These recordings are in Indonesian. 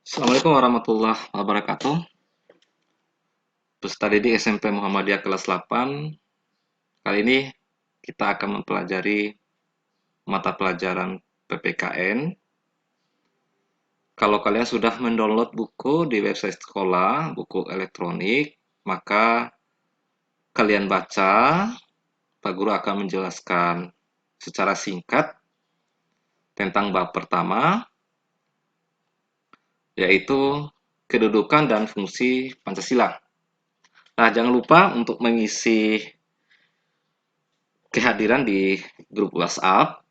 Assalamualaikum warahmatullahi wabarakatuh. Peserta didik SMP Muhammadiyah kelas 8. Kali ini kita akan mempelajari mata pelajaran PPKN. Kalau kalian sudah mendownload buku di website sekolah, buku elektronik, maka kalian baca. Pak Guru akan menjelaskan secara singkat tentang bab pertama, yaitu kedudukan dan fungsi Pancasila. Nah, jangan lupa untuk mengisi kehadiran di grup WhatsApp.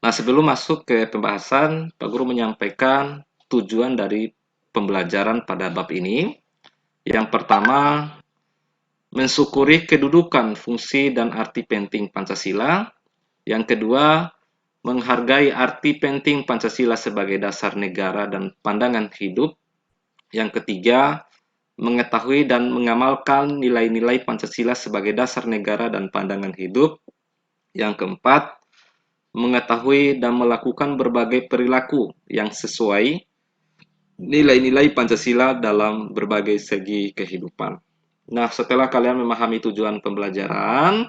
Nah, sebelum masuk ke pembahasan, Pak Guru menyampaikan tujuan dari pembelajaran pada bab ini. Yang pertama, mensyukuri kedudukan, fungsi, dan arti penting Pancasila. Yang kedua, menghargai arti penting Pancasila sebagai dasar negara dan pandangan hidup. Yang ketiga, mengetahui dan mengamalkan nilai-nilai Pancasila sebagai dasar negara dan pandangan hidup. Yang keempat, mengetahui dan melakukan berbagai perilaku yang sesuai nilai-nilai Pancasila dalam berbagai segi kehidupan. Nah, setelah kalian memahami tujuan pembelajaran,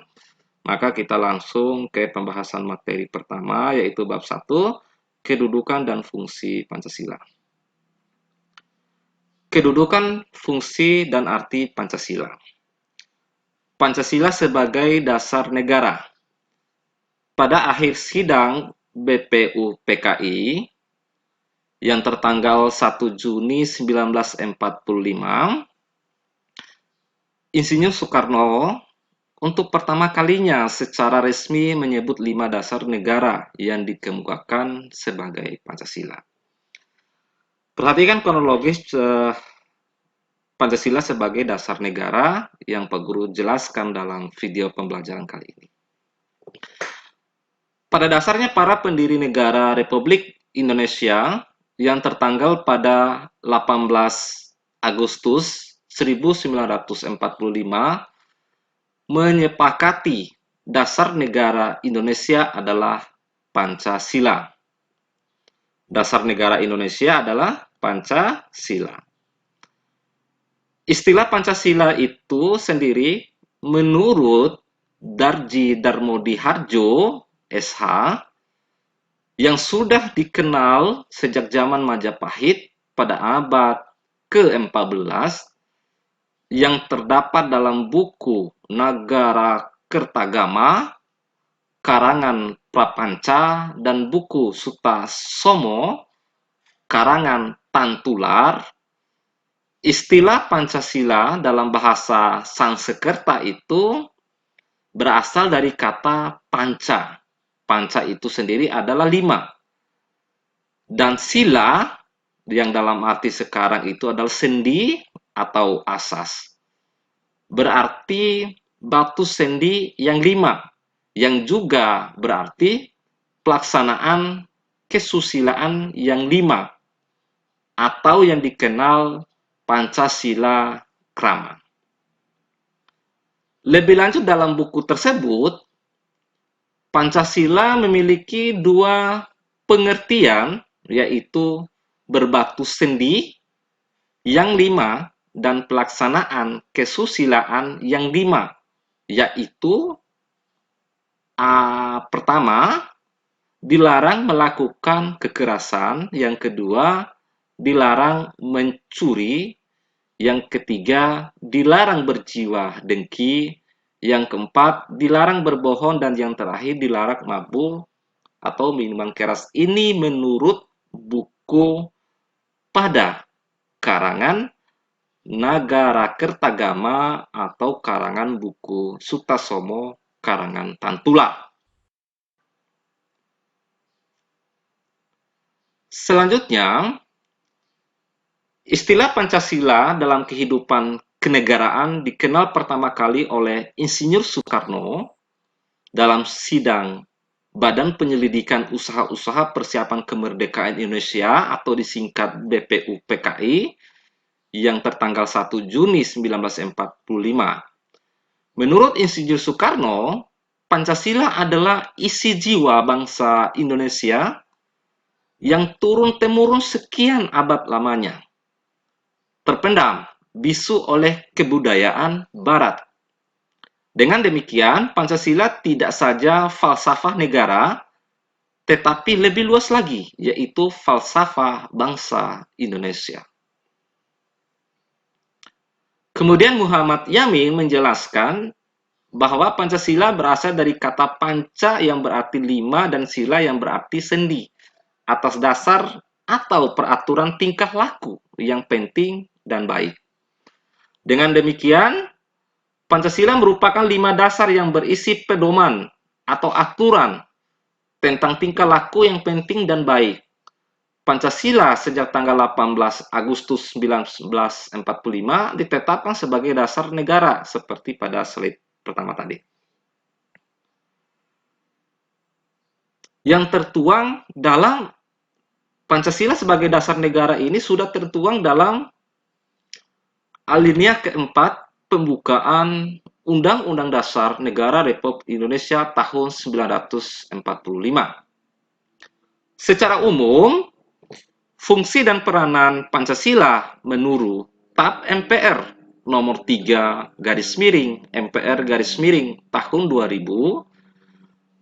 maka kita langsung ke pembahasan materi pertama, yaitu bab 1, kedudukan dan fungsi Pancasila. Kedudukan, fungsi, dan arti Pancasila. Pancasila sebagai dasar negara. Pada akhir sidang BPU PKI yang tertanggal 1 Juni 1945, Insinyur Soekarno untuk pertama kalinya secara resmi menyebut 5 dasar negara yang dikemukakan sebagai Pancasila. Perhatikan kronologis Pancasila sebagai dasar negara yang Pak Guru jelaskan dalam video pembelajaran kali ini. Pada dasarnya para pendiri negara Republik Indonesia yang tertanggal pada 18 Agustus 1945 menyepakati dasar negara Indonesia adalah Pancasila. Dasar negara Indonesia adalah Pancasila. Istilah Pancasila itu sendiri menurut Darji Darmodi Harjo, SH, yang sudah dikenal sejak zaman Majapahit pada abad ke-14, yang terdapat dalam buku Nagara Kertagama, karangan Prapanca, dan buku Suta-Somo, karangan Tantular. Istilah Pancasila dalam bahasa Sanskerta itu berasal dari kata panca. Panca itu sendiri adalah 5. Dan sila yang dalam arti sekarang itu adalah sendi atau asas. Berarti batu sendi yang 5. Yang juga berarti pelaksanaan kesusilaan yang 5. Atau yang dikenal Pancasila Krama. Lebih lanjut dalam buku tersebut, Pancasila memiliki 2 pengertian, yaitu berbatu sendi yang 5 dan pelaksanaan kesusilaan yang 5, yaitu pertama, dilarang melakukan kekerasan, yang kedua, dilarang mencuri, yang ketiga, dilarang berjiwa dengki, yang keempat, dilarang berbohong, dan yang terakhir, dilarang mabuk atau minuman keras. Ini menurut buku pada karangan Nagara Kertagama atau karangan buku Suta-Somo karangan Tantula. Selanjutnya, istilah Pancasila dalam kehidupan kenegaraan dikenal pertama kali oleh Insinyur Soekarno dalam sidang Badan Penyelidikan Usaha-Usaha Persiapan Kemerdekaan Indonesia atau disingkat BPU PKI yang tertanggal 1 Juni 1945. Menurut Insinyur Soekarno, Pancasila adalah isi jiwa bangsa Indonesia yang turun-temurun sekian abad lamanya, terpendam bisu oleh kebudayaan Barat. Dengan demikian, Pancasila tidak saja falsafah negara, tetapi lebih luas lagi, yaitu falsafah bangsa Indonesia. Kemudian Muhammad Yamin menjelaskan bahwa Pancasila berasal dari kata panca yang berarti lima dan sila yang berarti sendi, atas dasar atau peraturan tingkah laku yang penting dan baik. Dengan demikian, Pancasila merupakan 5 dasar yang berisi pedoman atau aturan tentang tingkah laku yang penting dan baik. Pancasila sejak tanggal 18 Agustus 1945 ditetapkan sebagai dasar negara seperti pada slide pertama tadi. Yang tertuang dalam Pancasila sebagai dasar negara ini sudah tertuang dalam alinea keempat pembukaan Undang-Undang Dasar Negara Republik Indonesia tahun 1945. Secara umum, fungsi dan peranan Pancasila menurut TAP MPR nomor 3 garis miring MPR garis miring tahun 2000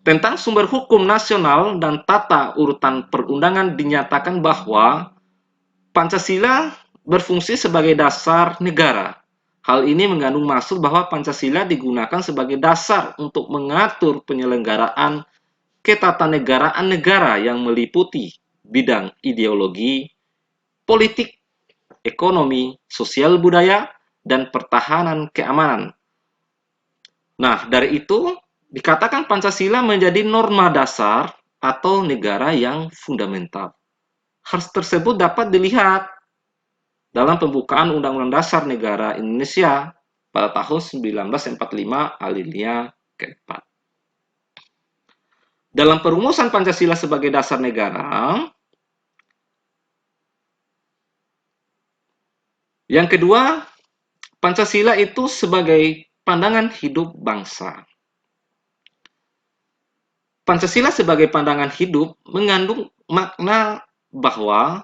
tentang sumber hukum nasional dan tata urutan perundangan dinyatakan bahwa Pancasila berfungsi sebagai dasar negara. Hal ini mengandung maksud bahwa Pancasila digunakan sebagai dasar untuk mengatur penyelenggaraan ketatanegaraan negara yang meliputi bidang ideologi, politik, ekonomi, sosial budaya, dan pertahanan keamanan. Nah, dari itu dikatakan Pancasila menjadi norma dasar atau negara yang fundamental. Hal tersebut dapat dilihat dalam pembukaan Undang-Undang Dasar Negara Indonesia pada tahun 1945 alinea keempat. Dalam perumusan Pancasila sebagai dasar negara, yang kedua, Pancasila itu sebagai pandangan hidup bangsa. Pancasila sebagai pandangan hidup mengandung makna bahwa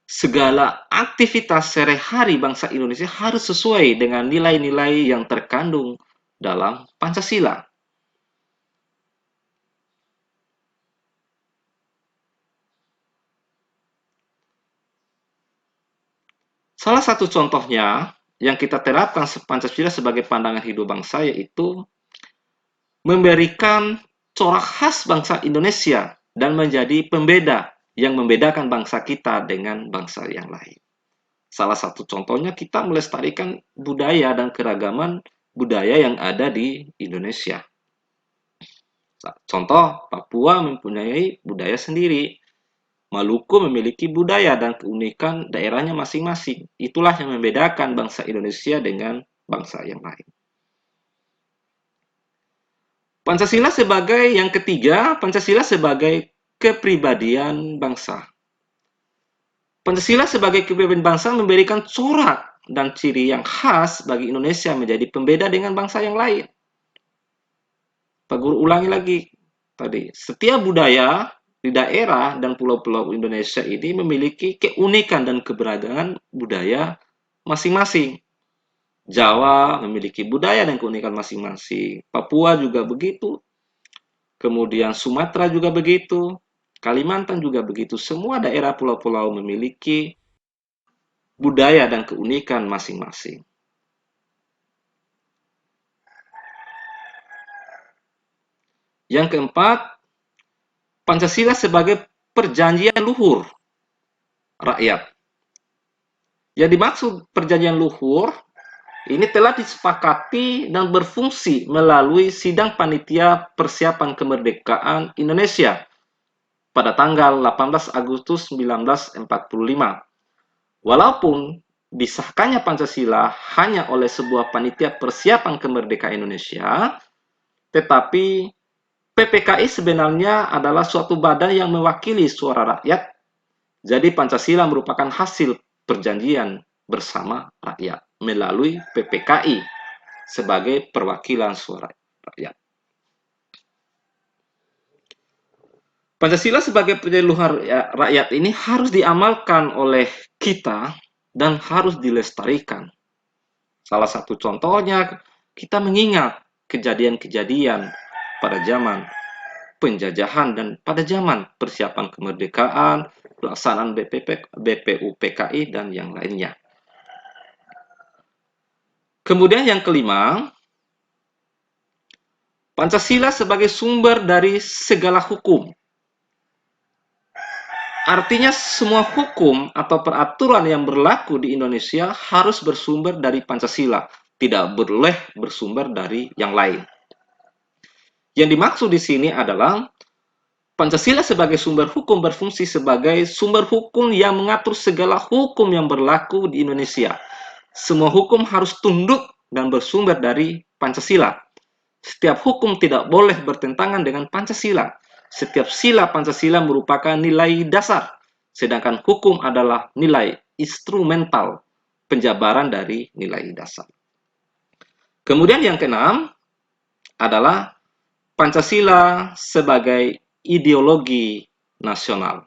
segala aktivitas sehari-hari bangsa Indonesia harus sesuai dengan nilai-nilai yang terkandung dalam Pancasila. Salah satu contohnya yang kita terapkan Pancasila sebagai pandangan hidup bangsa yaitu memberikan corak khas bangsa Indonesia dan menjadi pembeda yang membedakan bangsa kita dengan bangsa yang lain. Salah satu contohnya kita melestarikan budaya dan keragaman budaya yang ada di Indonesia. Contoh, Papua mempunyai budaya sendiri. Maluku memiliki budaya dan keunikan daerahnya masing-masing. Itulah yang membedakan bangsa Indonesia dengan bangsa yang lain. Pancasila sebagai yang ketiga, Pancasila sebagai kepribadian bangsa. Pancasila sebagai kepribadian bangsa memberikan corak dan ciri yang khas bagi Indonesia menjadi pembeda dengan bangsa yang lain. Pak Guru ulangi lagi tadi, setiap budaya di daerah dan pulau-pulau Indonesia ini memiliki keunikan dan keberagaman budaya masing-masing. Jawa memiliki budaya dan keunikan masing-masing. Papua juga begitu. Kemudian Sumatera juga begitu. Kalimantan juga begitu. Semua daerah pulau-pulau memiliki budaya dan keunikan masing-masing. Yang keempat, Pancasila sebagai perjanjian luhur rakyat. Yang dimaksud perjanjian luhur ini telah disepakati dan berfungsi melalui Sidang Panitia Persiapan Kemerdekaan Indonesia pada tanggal 18 Agustus 1945. Walaupun disahkannya Pancasila hanya oleh sebuah Panitia Persiapan Kemerdekaan Indonesia, tetapi PPKI sebenarnya adalah suatu badan yang mewakili suara rakyat. Jadi Pancasila merupakan hasil perjanjian bersama rakyat melalui PPKI sebagai perwakilan suara rakyat. Pancasila sebagai penyuluhan rakyat ini harus diamalkan oleh kita dan harus dilestarikan. Salah satu contohnya, kita mengingat kejadian-kejadian pada zaman penjajahan dan pada zaman persiapan kemerdekaan, pelaksanaan BPUPKI, dan yang lainnya. Kemudian yang kelima, Pancasila sebagai sumber dari segala hukum. Artinya semua hukum atau peraturan yang berlaku di Indonesia harus bersumber dari Pancasila, tidak boleh bersumber dari yang lain. Yang dimaksud di sini adalah Pancasila sebagai sumber hukum berfungsi sebagai sumber hukum yang mengatur segala hukum yang berlaku di Indonesia. Semua hukum harus tunduk dan bersumber dari Pancasila. Setiap hukum tidak boleh bertentangan dengan Pancasila. Setiap sila Pancasila merupakan nilai dasar, sedangkan hukum adalah nilai instrumental penjabaran dari nilai dasar. Kemudian yang keenam adalah Pancasila sebagai ideologi nasional.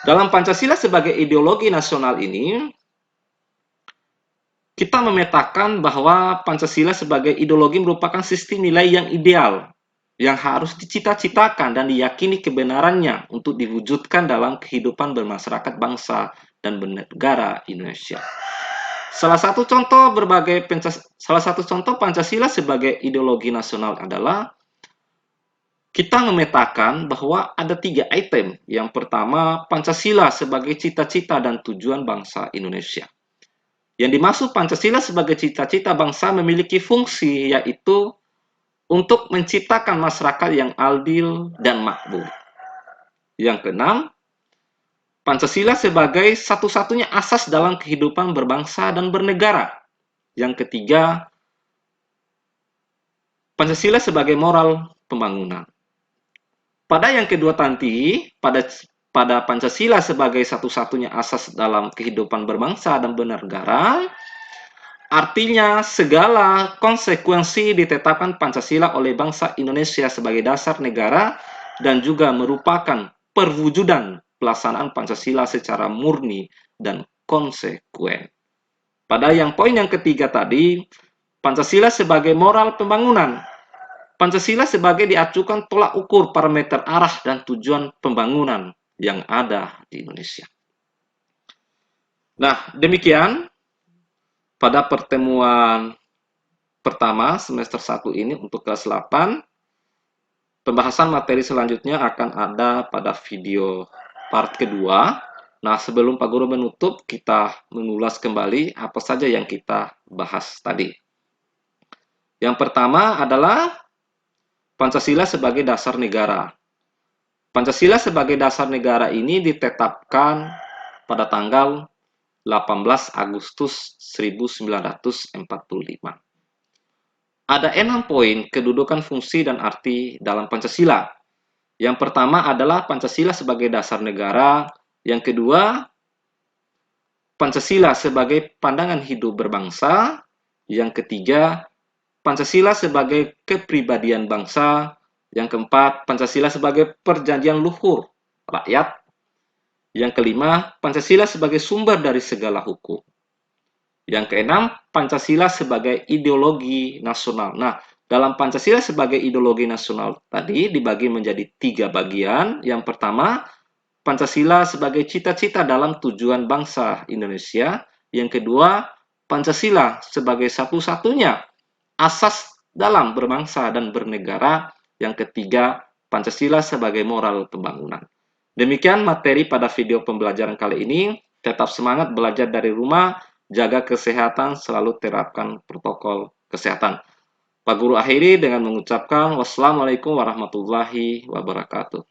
Dalam Pancasila sebagai ideologi nasional ini, kita memetakan bahwa Pancasila sebagai ideologi merupakan sistem nilai yang ideal, yang harus dicita-citakan dan diyakini kebenarannya untuk diwujudkan dalam kehidupan bermasyarakat bangsa dan bernegara Indonesia. Salah satu contoh Pancasila sebagai ideologi nasional adalah kita memetakan bahwa ada 3 item. Yang pertama, Pancasila sebagai cita-cita dan tujuan bangsa Indonesia. Yang dimaksud Pancasila sebagai cita-cita bangsa memiliki fungsi, yaitu untuk menciptakan masyarakat yang adil dan makmur. Yang keenam, Pancasila sebagai satu-satunya asas dalam kehidupan berbangsa dan bernegara. Yang ketiga, Pancasila sebagai moral pembangunan. Pada yang kedua tadi, pada Pancasila sebagai satu-satunya asas dalam kehidupan berbangsa dan bernegara, artinya segala konsekuensi ditetapkan Pancasila oleh bangsa Indonesia sebagai dasar negara dan juga merupakan perwujudan pelaksanaan Pancasila secara murni dan konsekuen. Pada poin yang ketiga tadi, Pancasila sebagai moral pembangunan. Pancasila sebagai diacukan tolak ukur parameter arah dan tujuan pembangunan yang ada di Indonesia. Nah, demikian pada pertemuan pertama semester 1 ini untuk kelas 8. Pembahasan materi selanjutnya akan ada pada video part kedua. Nah, sebelum Pak Guru menutup, kita mengulas kembali apa saja yang kita bahas tadi. Yang pertama adalah Pancasila sebagai dasar negara. Pancasila sebagai dasar negara ini ditetapkan pada tanggal 18 Agustus 1945. Ada 6 poin kedudukan, fungsi, dan arti dalam Pancasila. Yang pertama adalah Pancasila sebagai dasar negara. Yang kedua, Pancasila sebagai pandangan hidup berbangsa. Yang ketiga, Pancasila sebagai kepribadian bangsa. Yang keempat, Pancasila sebagai perjanjian luhur rakyat. Yang kelima, Pancasila sebagai sumber dari segala hukum. Yang keenam, Pancasila sebagai ideologi nasional. Nah, dalam Pancasila sebagai ideologi nasional tadi dibagi menjadi 3 bagian. Yang pertama, Pancasila sebagai cita-cita dalam tujuan bangsa Indonesia. Yang kedua, Pancasila sebagai satu-satunya asas dalam berbangsa dan bernegara. Yang ketiga, Pancasila sebagai moral pembangunan. Demikian materi pada video pembelajaran kali ini. Tetap semangat belajar dari rumah, jaga kesehatan, selalu terapkan protokol kesehatan. Pak Guru akhiri dengan mengucapkan wassalamualaikum warahmatullahi wabarakatuh.